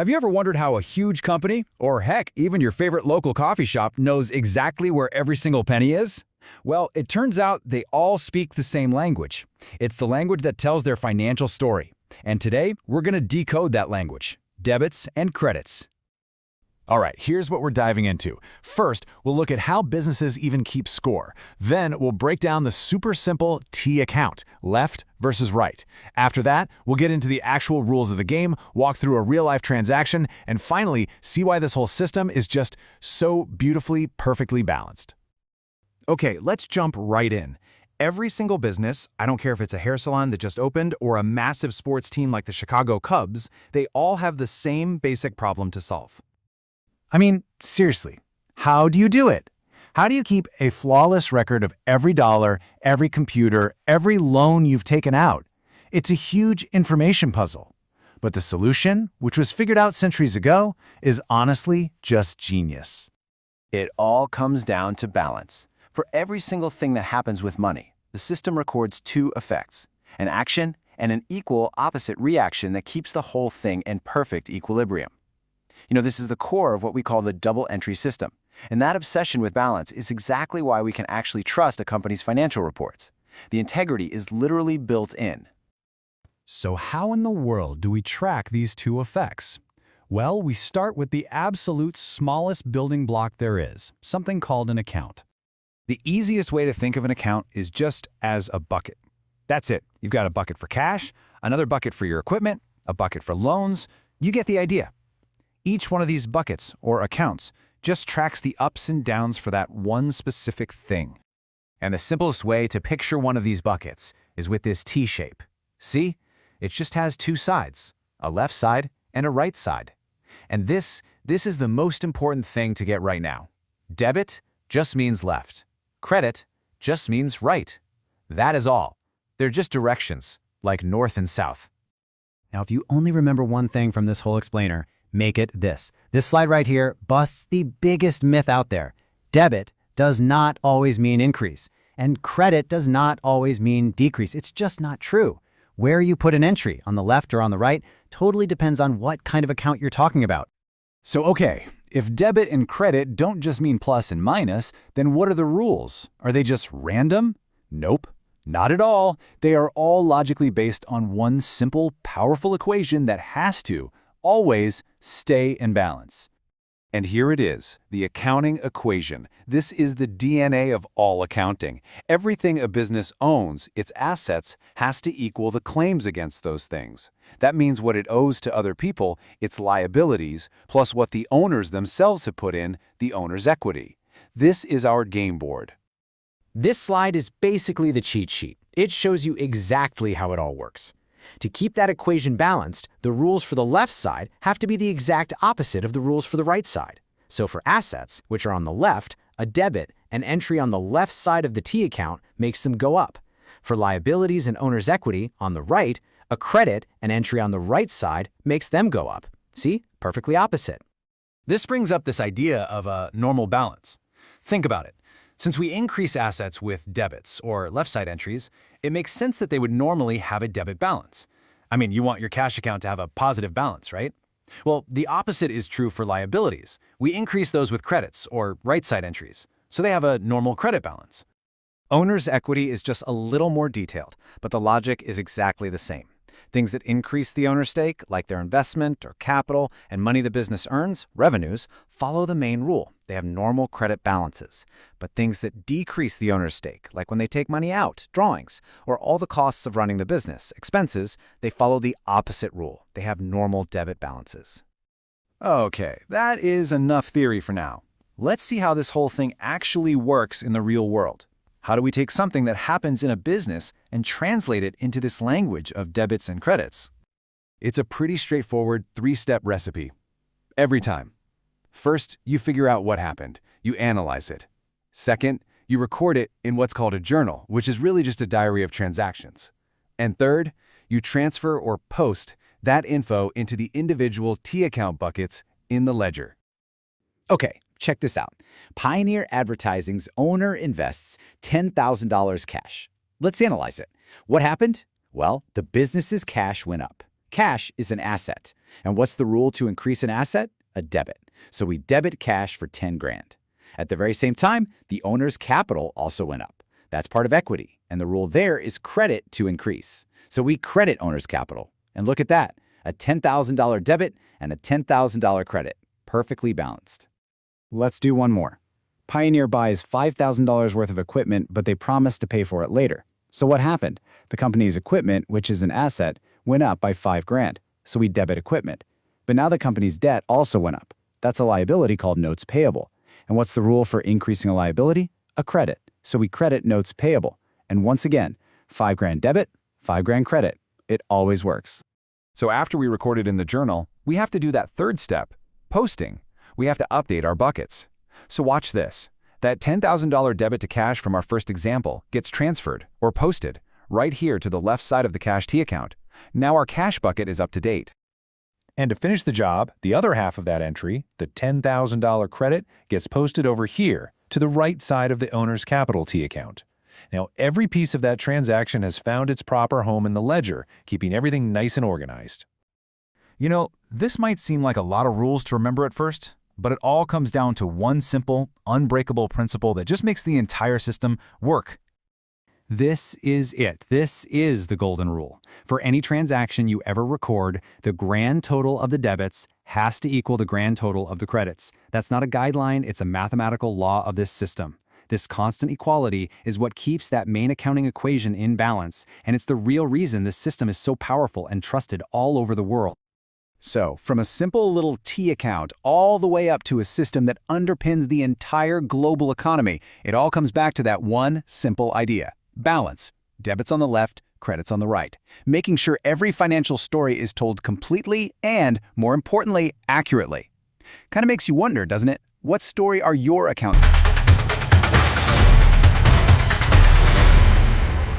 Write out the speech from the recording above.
Have you ever wondered how a huge company, or heck, even your favorite local coffee shop, knows exactly where every single penny is? Well, it turns out they all speak the same language. It's the language that tells their financial story. And today, we're going to decode that language. Debits and credits. All right, here's what we're diving into. First, we'll look at how businesses even keep score. Then, we'll break down the super simple T account, left versus right. After that, we'll get into the actual rules of the game, walk through a real-life transaction, and finally, see why this whole system is just so beautifully, perfectly balanced. Okay, let's jump right in. Every single business, I don't care if it's a hair salon that just opened or a massive sports team like the Chicago Cubs, they all have the same basic problem to solve. I mean, seriously, how do you do it? How do you keep a flawless record of every dollar, every computer, every loan you've taken out? It's a huge information puzzle. But the solution, which was figured out centuries ago, is honestly just genius. It all comes down to balance. For every single thing that happens with money, the system records two effects, an action and an equal opposite reaction that keeps the whole thing in perfect equilibrium. This is the core of what we call the double entry system. And that obsession with balance is exactly why we can actually trust a company's financial reports. The integrity is literally built in. So how in the world do we track these two effects? Well, we start with the absolute smallest building block there is, something called an account. The easiest way to think of an account is just as a bucket. That's it. You've got a bucket for cash, another bucket for your equipment, a bucket for loans. You get the idea. Each one of these buckets, or accounts, just tracks the ups and downs for that one specific thing. And the simplest way to picture one of these buckets is with this T shape. See? It just has two sides, a left side and a right side. And this is the most important thing to get right now. Debit just means left. Credit just means right. That is all. They're just directions, like north and south. Now, if you only remember one thing from this whole explainer, make it this. This slide right here busts the biggest myth out there. Debit does not always mean increase, and credit does not always mean decrease. It's just not true. Where you put an entry, on the left or on the right, totally depends on what kind of account you're talking about. So okay, if debit and credit don't just mean plus and minus, then what are the rules? Are they just random? Nope, not at all. They are all logically based on one simple, powerful equation that has to always stay in balance. And here it is, the accounting equation. This is the DNA of all accounting. Everything a business owns, its assets, has to equal the claims against those things. That means what it owes to other people, its liabilities, plus what the owners themselves have put in, the owner's equity. This is our game board. This slide is basically the cheat sheet. It shows you exactly how it all works. To keep that equation balanced, the rules for the left side have to be the exact opposite of the rules for the right side. So for assets, which are on the left, a debit, an entry on the left side of the T account, makes them go up. For liabilities and owner's equity, on the right, a credit, an entry on the right side, makes them go up. See? Perfectly opposite. This brings up this idea of a normal balance. Think about it. Since we increase assets with debits, or left side entries, it makes sense that they would normally have a debit balance. I mean, you want your cash account to have a positive balance, right? Well, the opposite is true for liabilities. We increase those with credits, or right side entries, so they have a normal credit balance. Owner's equity is just a little more detailed, but the logic is exactly the same. Things that increase the owner's stake, like their investment or capital and money the business earns, revenues, follow the main rule. They have normal credit balances. But things that decrease the owner's stake, like when they take money out, drawings, or all the costs of running the business, expenses, they follow the opposite rule. They have normal debit balances. Okay, that is enough theory for now. Let's see how this whole thing actually works in the real world. How do we take something that happens in a business and translate it into this language of debits and credits? It's a pretty straightforward three-step recipe. Every time. First, you figure out what happened. You analyze it. Second, you record it in what's called a journal, which is really just a diary of transactions. And third, you transfer or post that info into the individual T account buckets in the ledger. Okay, check this out. Pioneer Advertising's owner invests $10,000 cash. Let's analyze it. What happened? Well, the business's cash went up. Cash is an asset. And what's the rule to increase an asset? A debit. So we debit cash for 10 grand. At the very same time, the owner's capital also went up. That's part of equity, and the rule there is credit to increase. So we credit owner's capital. And look at that, a $10,000 debit and a $10,000 credit, perfectly balanced. Let's do one more. Pioneer buys $5,000 worth of equipment, but they promise to pay for it later. So what happened? The company's equipment, which is an asset, went up by 5 grand. So we debit equipment. But now the company's debt also went up. That's a liability called notes payable. And what's the rule for increasing a liability? A credit. So we credit notes payable. And once again, 5 grand debit, 5 grand credit. It always works. So after we record it in the journal, we have to do that third step, posting. We have to update our buckets. So watch this. That $10,000 debit to cash from our first example gets transferred or posted right here to the left side of the cash T account. Now our cash bucket is up to date. And to finish the job, the other half of that entry, the $10,000 credit, gets posted over here to the right side of the owner's capital T account. Now, every piece of that transaction has found its proper home in the ledger, keeping everything nice and organized. You know, this might seem like a lot of rules to remember at first, but it all comes down to one simple, unbreakable principle that just makes the entire system work. This is it. This is the golden rule. For any transaction you ever record, the grand total of the debits has to equal the grand total of the credits. That's not a guideline, it's a mathematical law of this system. This constant equality is what keeps that main accounting equation in balance, and it's the real reason this system is so powerful and trusted all over the world. So, from a simple little T account all the way up to a system that underpins the entire global economy, it all comes back to that one simple idea. Balance. Debits on the left, credits on the right. Making sure every financial story is told completely and, more importantly, accurately. Kind of makes you wonder, doesn't it? What story are your accountants?